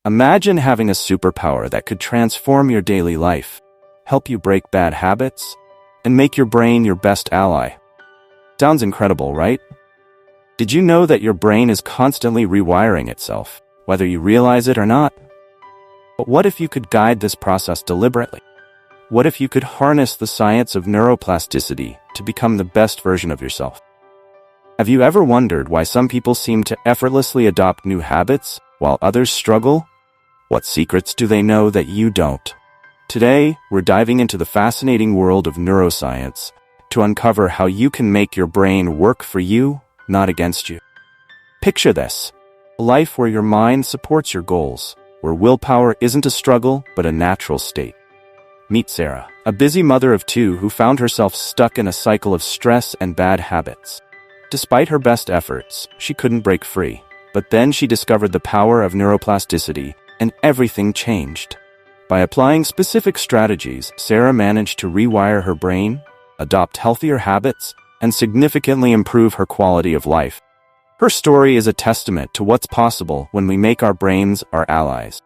Imagine having a superpower that could transform your daily life, help you break bad habits, and make your brain your best ally. Sounds incredible, right? Did you know that your brain is constantly rewiring itself, whether you realize it or not? But what if you could guide this process deliberately? What if you could harness the science of neuroplasticity to become the best version of yourself? Have you ever wondered why some people seem to effortlessly adopt new habits while others struggle? What secrets do they know that you don't? Today, we're diving into the fascinating world of neuroscience to uncover how you can make your brain work for you, not against you. Picture this: a life where your mind supports your goals, where willpower isn't a struggle but a natural state. Meet Sarah, a busy mother of two who found herself stuck in a cycle of stress and bad habits. Despite her best efforts, she couldn't break free. But then she discovered the power of neuroplasticity, and everything changed. By applying specific strategies, Sarah managed to rewire her brain, adopt healthier habits, and significantly improve her quality of life. Her story is a testament to what's possible when we make our brains our allies.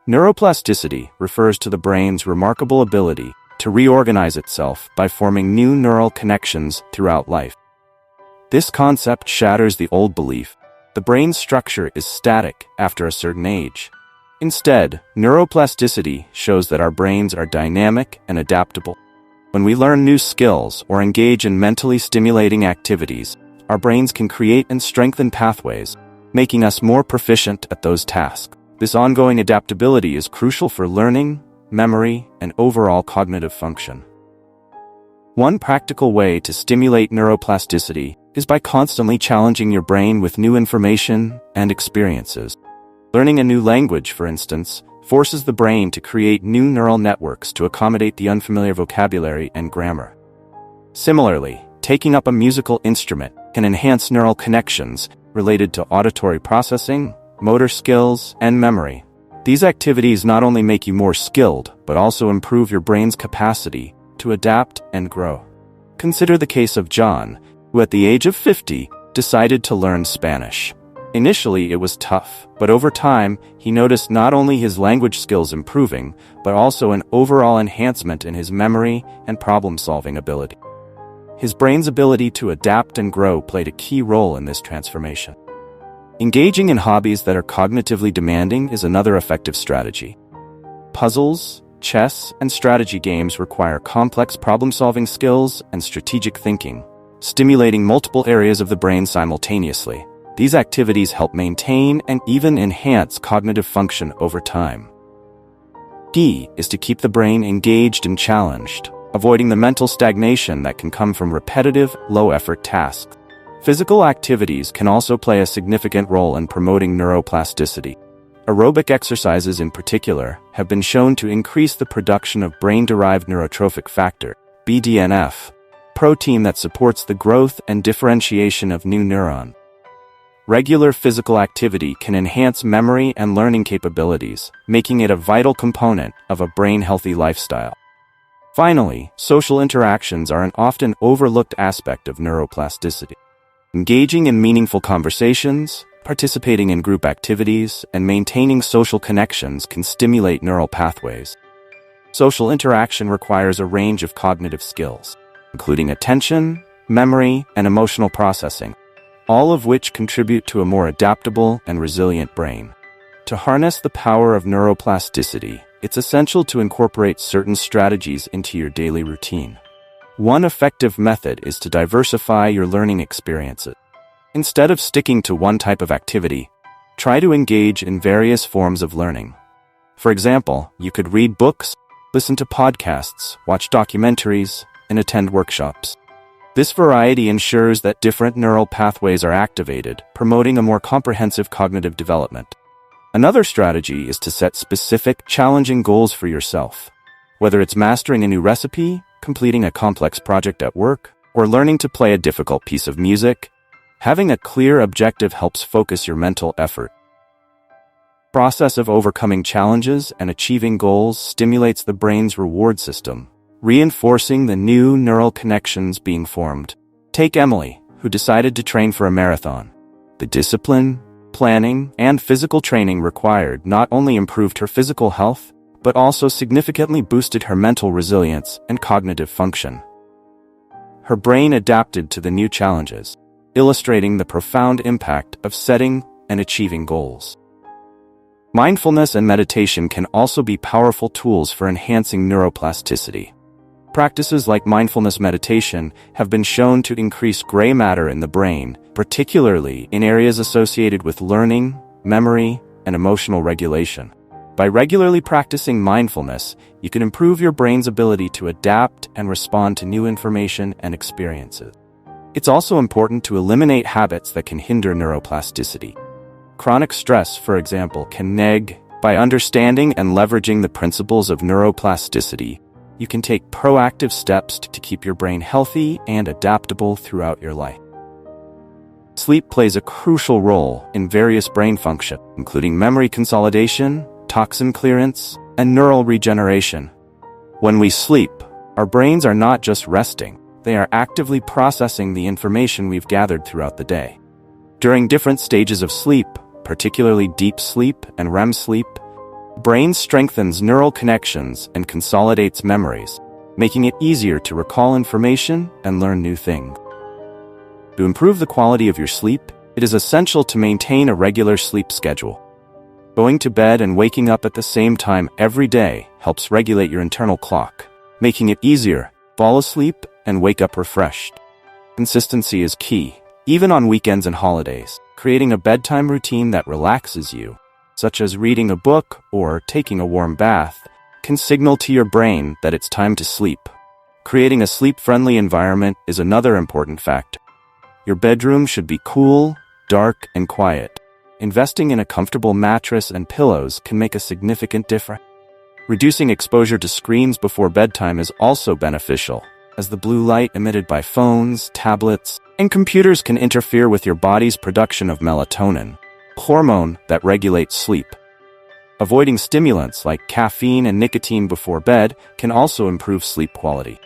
Neuroplasticity refers to the brain's remarkable ability to reorganize itself by forming new neural connections throughout life. This concept shatters the old belief the brain's structure is static after a certain age. Instead, neuroplasticity shows that our brains are dynamic and adaptable. When we learn new skills or engage in mentally stimulating activities, our brains can create and strengthen pathways, making us more proficient at those tasks. This ongoing adaptability is crucial for learning, memory, and overall cognitive function. One practical way to stimulate neuroplasticity is by constantly challenging your brain with new information and experiences. Learning a new language, for instance, forces the brain to create new neural networks to accommodate the unfamiliar vocabulary and grammar. Similarly, taking up a musical instrument can enhance neural connections related to auditory processing, motor skills, and memory. These activities not only make you more skilled, but also improve your brain's capacity to adapt and grow. Consider the case of John, who at the age of 50 decided to learn Spanish. Initially, it was tough, but over time, he noticed not only his language skills improving, but also an overall enhancement in his memory and problem-solving ability. His brain's ability to adapt and grow played a key role in this transformation. Engaging in hobbies that are cognitively demanding is another effective strategy. Puzzles, chess, and strategy games require complex problem-solving skills and strategic thinking, stimulating multiple areas of the brain simultaneously. These activities help maintain and even enhance cognitive function over time. Key is to keep the brain engaged and challenged, avoiding the mental stagnation that can come from repetitive, low-effort tasks. Physical activities can also play a significant role in promoting neuroplasticity. Aerobic exercises in particular have been shown to increase the production of brain-derived neurotrophic factor, BDNF, protein that supports the growth and differentiation of new neurons. Regular physical activity can enhance memory and learning capabilities, making it a vital component of a brain-healthy lifestyle. Finally, social interactions are an often overlooked aspect of neuroplasticity. Engaging in meaningful conversations, participating in group activities, and maintaining social connections can stimulate neural pathways. Social interaction requires a range of cognitive skills, including attention, memory, and emotional processing, all of which contribute to a more adaptable and resilient brain. To harness the power of neuroplasticity, it's essential to incorporate certain strategies into your daily routine. One effective method is to diversify your learning experiences. Instead of sticking to one type of activity, try to engage in various forms of learning. For example, you could read books, listen to podcasts, watch documentaries, and attend workshops. This variety ensures that different neural pathways are activated, promoting a more comprehensive cognitive development. Another strategy is to set specific, challenging goals for yourself. Whether it's mastering a new recipe, completing a complex project at work, or learning to play a difficult piece of music, having a clear objective helps focus your mental effort. The process of overcoming challenges and achieving goals stimulates the brain's reward system, reinforcing the new neural connections being formed. Take Emily, who decided to train for a marathon. The discipline, planning, and physical training required not only improved her physical health, but also significantly boosted her mental resilience and cognitive function. Her brain adapted to the new challenges, illustrating the profound impact of setting and achieving goals. Mindfulness and meditation can also be powerful tools for enhancing neuroplasticity. Practices like mindfulness meditation have been shown to increase gray matter in the brain, particularly in areas associated with learning, memory, and emotional regulation. By regularly practicing mindfulness, you can improve your brain's ability to adapt and respond to new information and experiences. It's also important to eliminate habits that can hinder neuroplasticity. Chronic stress, for example, can neg. By understanding and leveraging the principles of neuroplasticity, you can take proactive steps to keep your brain healthy and adaptable throughout your life. Sleep plays a crucial role in various brain functions, including memory consolidation, toxin clearance, and neural regeneration. When we sleep, our brains are not just resting, they are actively processing the information we've gathered throughout the day. During different stages of sleep, particularly deep sleep and REM sleep, brain strengthens neural connections and consolidates memories, making it easier to recall information and learn new things. To improve the quality of your sleep, it is essential to maintain a regular sleep schedule. Going to bed and waking up at the same time every day helps regulate your internal clock, making it easier to fall asleep and wake up refreshed. Consistency is key, even on weekends and holidays. Creating a bedtime routine that relaxes you, such as reading a book or taking a warm bath, can signal to your brain that it's time to sleep. Creating a sleep-friendly environment is another important factor. Your bedroom should be cool, dark, and quiet. Investing in a comfortable mattress and pillows can make a significant difference. Reducing exposure to screens before bedtime is also beneficial, as the blue light emitted by phones, tablets, and computers can interfere with your body's production of melatonin, a hormone that regulates sleep. Avoiding stimulants like caffeine and nicotine before bed can also improve sleep quality.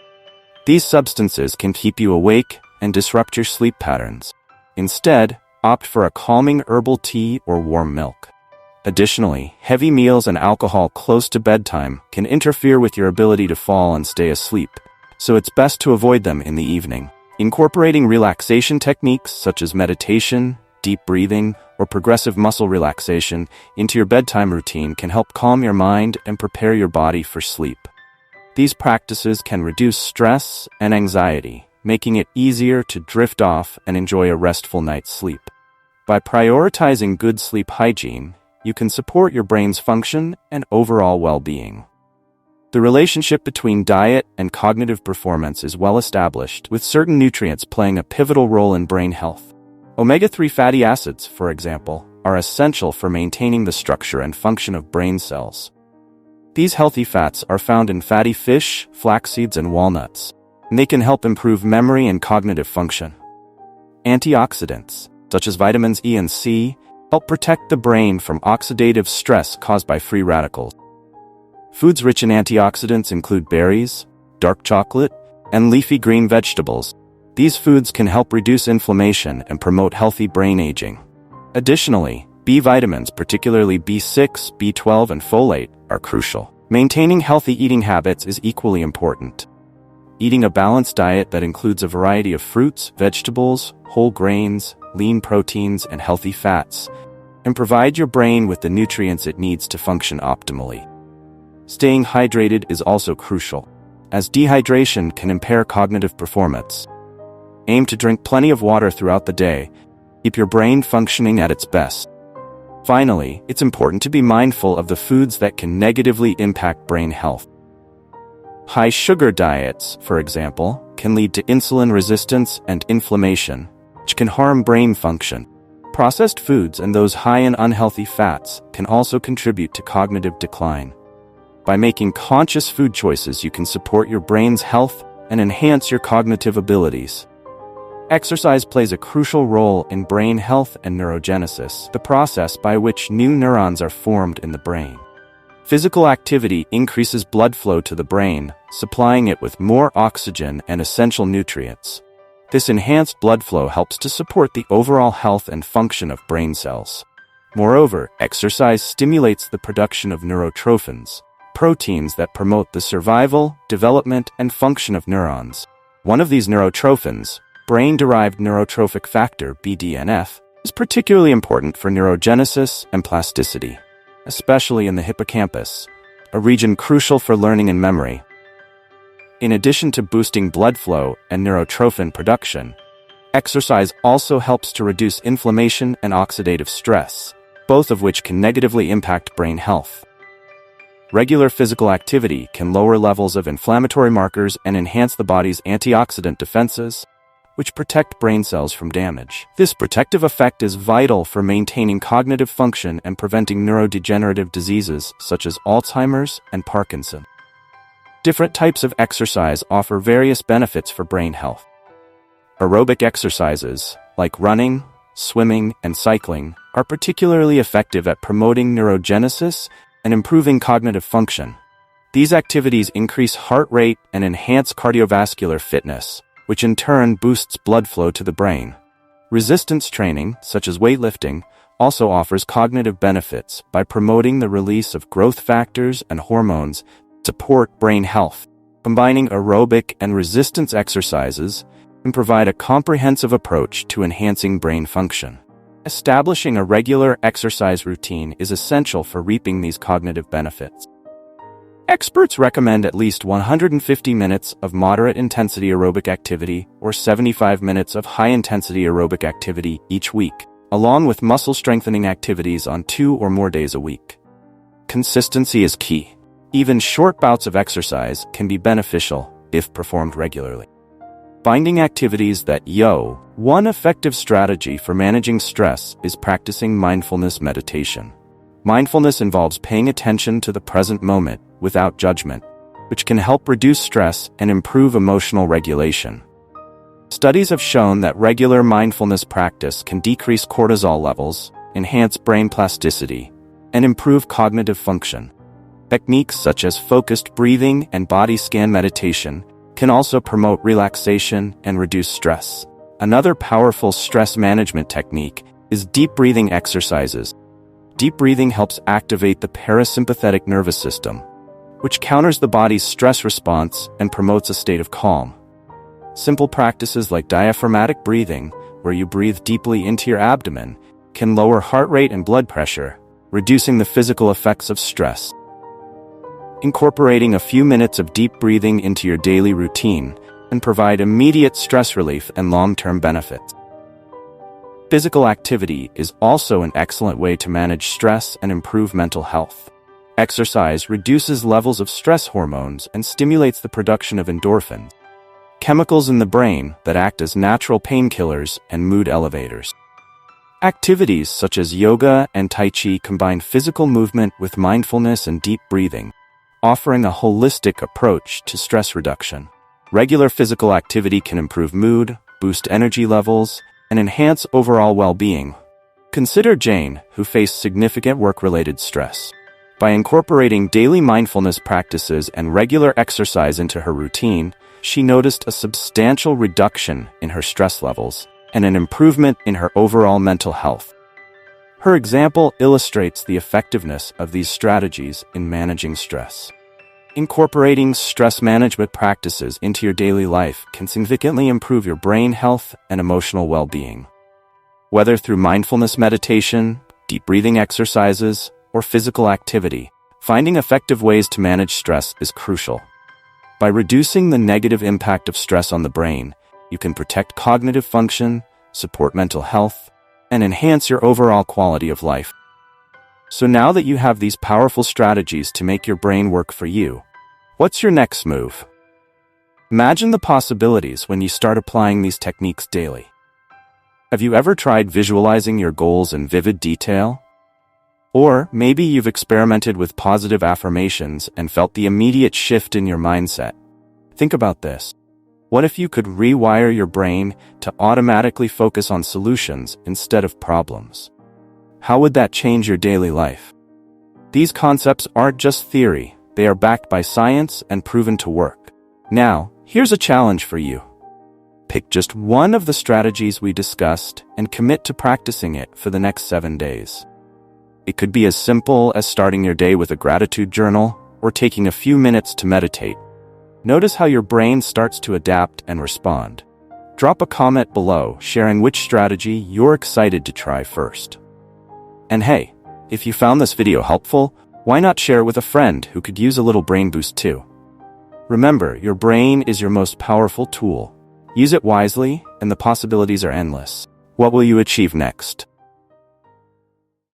These substances can keep you awake and disrupt your sleep patterns. Instead, opt for a calming herbal tea or warm milk. Additionally, heavy meals and alcohol close to bedtime can interfere with your ability to fall and stay asleep, so it's best to avoid them in the evening. Incorporating relaxation techniques such as meditation, deep breathing, or progressive muscle relaxation into your bedtime routine can help calm your mind and prepare your body for sleep. These practices can reduce stress and anxiety, making it easier to drift off and enjoy a restful night's sleep. By prioritizing good sleep hygiene, you can support your brain's function and overall well-being. The relationship between diet and cognitive performance is well established, with certain nutrients playing a pivotal role in brain health. Omega-3 fatty acids, for example, are essential for maintaining the structure and function of brain cells. These healthy fats are found in fatty fish, flax seeds, and walnuts, and they can help improve memory and cognitive function. Antioxidants, such as vitamins E and C, help protect the brain from oxidative stress caused by free radicals. Foods rich in antioxidants include berries, dark chocolate, and leafy green vegetables. These foods can help reduce inflammation and promote healthy brain aging. Additionally, B vitamins, particularly B6, B12, and folate, are crucial. Maintaining healthy eating habits is equally important. Eating a balanced diet that includes a variety of fruits, vegetables, whole grains, lean proteins, and healthy fats, and provide your brain with the nutrients it needs to function optimally. Staying hydrated is also crucial, as dehydration can impair cognitive performance. Aim to drink plenty of water throughout the day. Keep your brain functioning at its best. Finally, it's important to be mindful of the foods that can negatively impact brain health. High-sugar diets, for example, can lead to insulin resistance and inflammation, which can harm brain function. Processed foods and those high in unhealthy fats can also contribute to cognitive decline. By making conscious food choices, you can support your brain's health and enhance your cognitive abilities. Exercise plays a crucial role in brain health and neurogenesis, the process by which new neurons are formed in the brain. Physical activity increases blood flow to the brain, supplying it with more oxygen and essential nutrients. This enhanced blood flow helps to support the overall health and function of brain cells. Moreover, exercise stimulates the production of neurotrophins, proteins that promote the survival, development, and function of neurons. One of these neurotrophins, brain-derived neurotrophic factor (BDNF), is particularly important for neurogenesis and plasticity, especially in the hippocampus, a region crucial for learning and memory. In addition to boosting blood flow and neurotrophin production, exercise also helps to reduce inflammation and oxidative stress, both of which can negatively impact brain health. Regular physical activity can lower levels of inflammatory markers and enhance the body's antioxidant defenses, which protect brain cells from damage. This protective effect is vital for maintaining cognitive function and preventing neurodegenerative diseases such as Alzheimer's and Parkinson. Different types of exercise offer various benefits for brain health. Aerobic exercises, like running, swimming, and cycling, are particularly effective at promoting neurogenesis and improving cognitive function. These activities increase heart rate and enhance cardiovascular fitness, which in turn boosts blood flow to the brain. Resistance training, such as weightlifting, also offers cognitive benefits by promoting the release of growth factors and hormones that support brain health. Combining aerobic and resistance exercises can provide a comprehensive approach to enhancing brain function. Establishing a regular exercise routine is essential for reaping these cognitive benefits. Experts recommend at least 150 minutes of moderate-intensity aerobic activity or 75 minutes of high-intensity aerobic activity each week, along with muscle-strengthening activities on 2 or more days a week. Consistency is key. Even short bouts of exercise can be beneficial if performed regularly. Finding activities that One effective strategy for managing stress is practicing mindfulness meditation. Mindfulness involves paying attention to the present moment without judgment, which can help reduce stress and improve emotional regulation. Studies have shown that regular mindfulness practice can decrease cortisol levels, enhance brain plasticity, and improve cognitive function. Techniques such as focused breathing and body scan meditation can also promote relaxation and reduce stress. Another powerful stress management technique is deep breathing exercises. Deep breathing helps activate the parasympathetic nervous system, which counters the body's stress response and promotes a state of calm. Simple practices like diaphragmatic breathing, where you breathe deeply into your abdomen, can lower heart rate and blood pressure, reducing the physical effects of stress. Incorporating a few minutes of deep breathing into your daily routine can provide immediate stress relief and long-term benefits. Physical activity is also an excellent way to manage stress and improve mental health. Exercise reduces levels of stress hormones and stimulates the production of endorphins, chemicals in the brain that act as natural painkillers and mood elevators. Activities such as yoga and tai chi combine physical movement with mindfulness and deep breathing, offering a holistic approach to stress reduction. Regular physical activity can improve mood, boost energy levels, and enhance overall well-being. Consider Jane, who faced significant work-related stress. By incorporating daily mindfulness practices and regular exercise into her routine, she noticed a substantial reduction in her stress levels and an improvement in her overall mental health. Her example illustrates the effectiveness of these strategies in managing stress. Incorporating stress management practices into your daily life can significantly improve your brain health and emotional well-being. Whether through mindfulness meditation, deep breathing exercises, or physical activity, finding effective ways to manage stress is crucial. By reducing the negative impact of stress on the brain, you can protect cognitive function, support mental health, and enhance your overall quality of life. So now that you have these powerful strategies to make your brain work for you, what's your next move? Imagine the possibilities when you start applying these techniques daily. Have you ever tried visualizing your goals in vivid detail? Or maybe you've experimented with positive affirmations and felt the immediate shift in your mindset. Think about this. What if you could rewire your brain to automatically focus on solutions instead of problems? How would that change your daily life? These concepts aren't just theory, they are backed by science and proven to work. Now, here's a challenge for you. Pick just one of the strategies we discussed and commit to practicing it for the next 7 days. It could be as simple as starting your day with a gratitude journal or taking a few minutes to meditate. Notice how your brain starts to adapt and respond. Drop a comment below sharing which strategy you're excited to try first. And hey, if you found this video helpful, why not share it with a friend who could use a little brain boost too? Remember, your brain is your most powerful tool. Use it wisely, and the possibilities are endless. What will you achieve next?